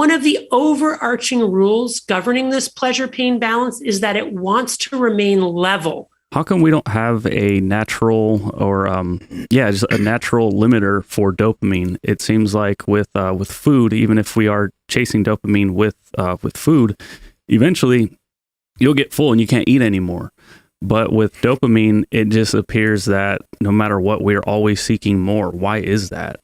one of the overarching rules governing this pleasure-pain balance is that it wants to remain level. How come we don't have a natural or, just a natural limiter for dopamine? It seems like with food, even if we are chasing dopamine with food, eventually you'll get full and you can't eat anymore. But with dopamine, it just appears that no matter what, we're always seeking more. Why is that?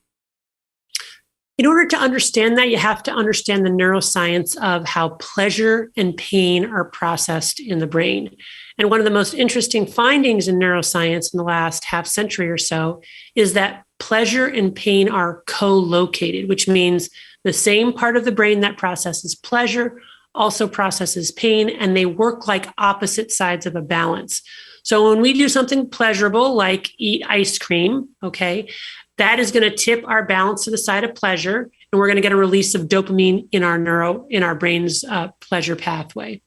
In order to understand that, you have to understand the neuroscience of how pleasure and pain are processed in the brain. And one of the most interesting findings in neuroscience in the last half century or so is that pleasure and pain are co-located, which means the same part of the brain that processes pleasure also processes pain, and they work like opposite sides of a balance. So when we do something pleasurable, like eat ice cream, okay, that is going to tip our balance to the side of pleasure, and we're going to get a release of dopamine in our brain's pleasure pathway.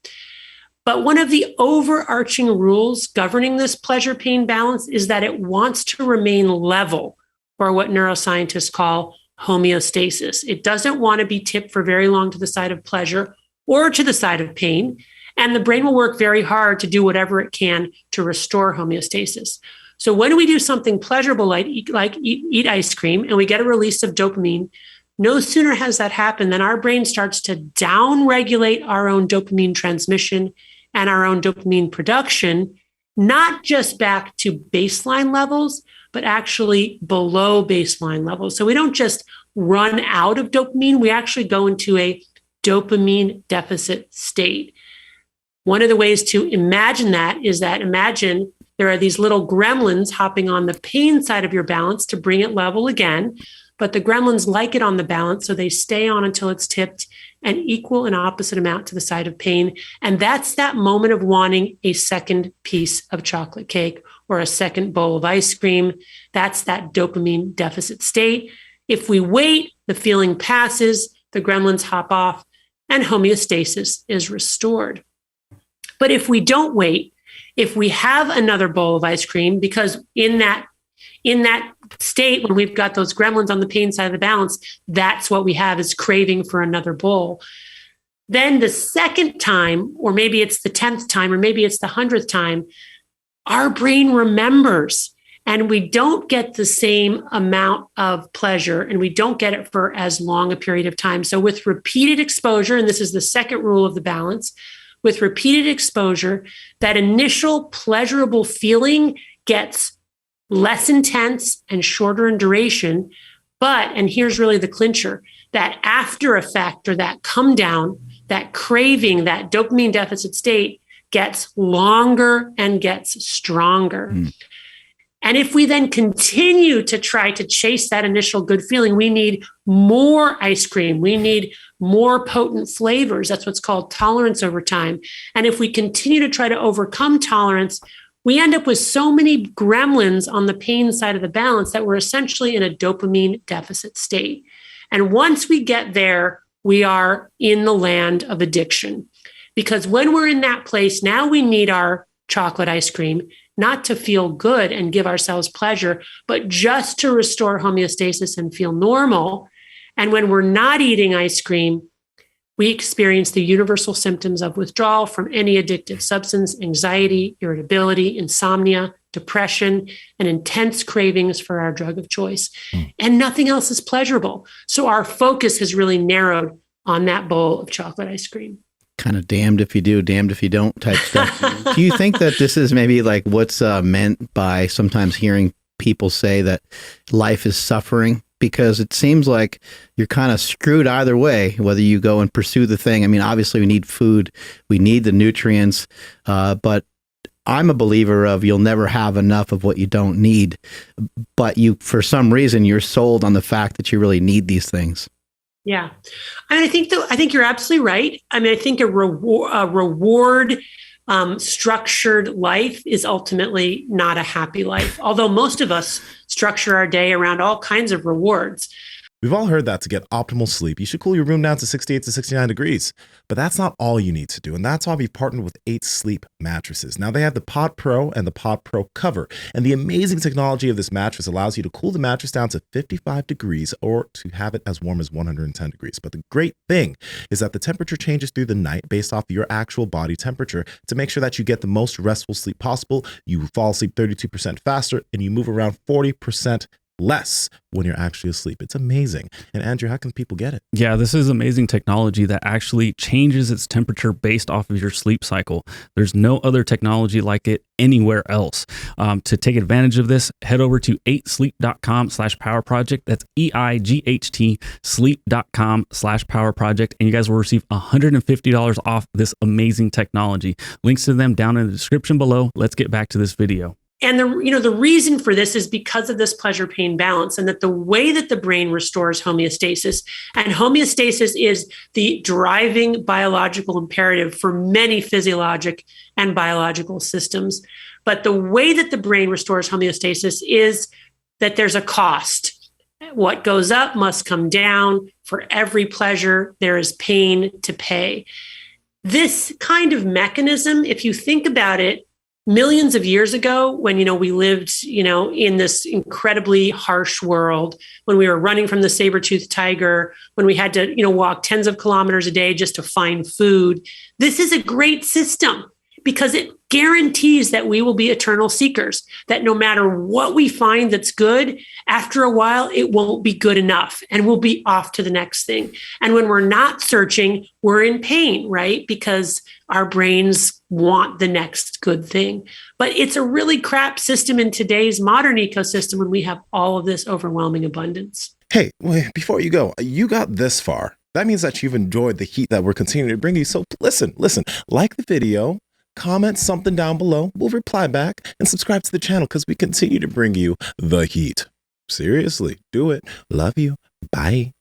But one of the overarching rules governing this pleasure-pain balance is that it wants to remain level, or what neuroscientists call homeostasis. It doesn't want to be tipped for very long to the side of pleasure or to the side of pain, and the brain will work very hard to do whatever it can to restore homeostasis. So when we do something pleasurable like eat ice cream and we get a release of dopamine, no sooner has that happened than our brain starts to down-regulate our own dopamine transmission and our own dopamine production, not just back to baseline levels, but actually below baseline levels. So we don't just run out of dopamine, we actually go into a dopamine deficit state. One of the ways to imagine that is that imagine there are these little gremlins hopping on the pain side of your balance to bring it level again, but the gremlins like it on the balance, so they stay on until it's tipped an equal and opposite amount to the side of pain. And that's that moment of wanting a second piece of chocolate cake or a second bowl of ice cream. That's that dopamine deficit state. If we wait, the feeling passes, the gremlins hop off, and homeostasis is restored. But if we don't wait, if we have another bowl of ice cream, because in that state, when we've got those gremlins on the pain side of the balance, that's what we have is craving for another bowl. Then the second time, or maybe it's the 10th time, or maybe it's the 100th time, our brain remembers, and we don't get the same amount of pleasure, and we don't get it for as long a period of time. So with repeated exposure, and this is the second rule of the balance, with repeated exposure, that initial pleasurable feeling gets less intense and shorter in duration. But, and here's really the clincher, that after effect or that come down, that craving, that dopamine deficit state gets longer and gets stronger. And if we then continue to try to chase that initial good feeling, we need more ice cream. We need more potent flavors. That's what's called tolerance over time. And if we continue to try to overcome tolerance, we end up with so many gremlins on the pain side of the balance that we're essentially in a dopamine deficit state. And once we get there, we are in the land of addiction. Because when we're in that place, now we need our chocolate ice cream, not to feel good and give ourselves pleasure, but just to restore homeostasis and feel normal. And when we're not eating ice cream, we experience the universal symptoms of withdrawal from any addictive substance: anxiety, irritability, insomnia, depression, and intense cravings for our drug of choice. And nothing else is pleasurable. So our focus has really narrowed on that bowl of chocolate ice cream. Kind of damned if you do, damned if you don't type stuff. Do you think that this is maybe like what's meant by sometimes hearing people say that life is suffering? Because it seems like you're kind of screwed either way, whether you go and pursue the thing. I mean, obviously we need food, we need the nutrients, but I'm a believer of you'll never have enough of what you don't need. But you, for some reason, you're sold on the fact that you really need these things. Yeah. I mean, I think you're absolutely right. I mean, I think a reward structured life is ultimately not a happy life, although most of us structure our day around all kinds of rewards. We've all heard that to get optimal sleep, you should cool your room down to 68 to 69 degrees. But that's not all you need to do. And that's why we've partnered with 8 Sleep mattresses. Now they have the Pod Pro and the Pod Pro Cover. And the amazing technology of this mattress allows you to cool the mattress down to 55 degrees or to have it as warm as 110 degrees. But the great thing is that the temperature changes through the night based off your actual body temperature to make sure that you get the most restful sleep possible. You fall asleep 32% faster and you move around 40% less when you're actually asleep. It's amazing. And Andrew, how can people get it? Yeah, this is amazing technology that actually changes its temperature based off of your sleep cycle. There's no other technology like it anywhere else. To take advantage of this, head over to 8sleep.com/power project. That's EIGHT sleep.com/power project. And you guys will receive $150 off this amazing technology. Links to them down in the description below. Let's get back to this video. And the reason for this is because of this pleasure pain balance, and that the way that the brain restores homeostasis, and homeostasis is the driving biological imperative for many physiologic and biological systems. But the way that the brain restores homeostasis is that there's a cost. What goes up must come down. For every pleasure, there is pain to pay. This kind of mechanism, if you think about it, millions of years ago, when, we lived, in this incredibly harsh world, when we were running from the saber-toothed tiger, when we had to, walk tens of kilometers a day just to find food, this is a great system because it guarantees that we will be eternal seekers, that no matter what we find that's good, after a while, it won't be good enough and we'll be off to the next thing. And when we're not searching, we're in pain, right? Because our brains want the next good thing. But it's a really crap system in today's modern ecosystem when we have all of this overwhelming abundance. Hey, before you go, you got this far. That means that you've enjoyed the heat that we're continuing to bring you. So listen, like the video, comment something down below. We'll reply back and subscribe to the channel because we continue to bring you the heat. Seriously, do it. Love you. Bye.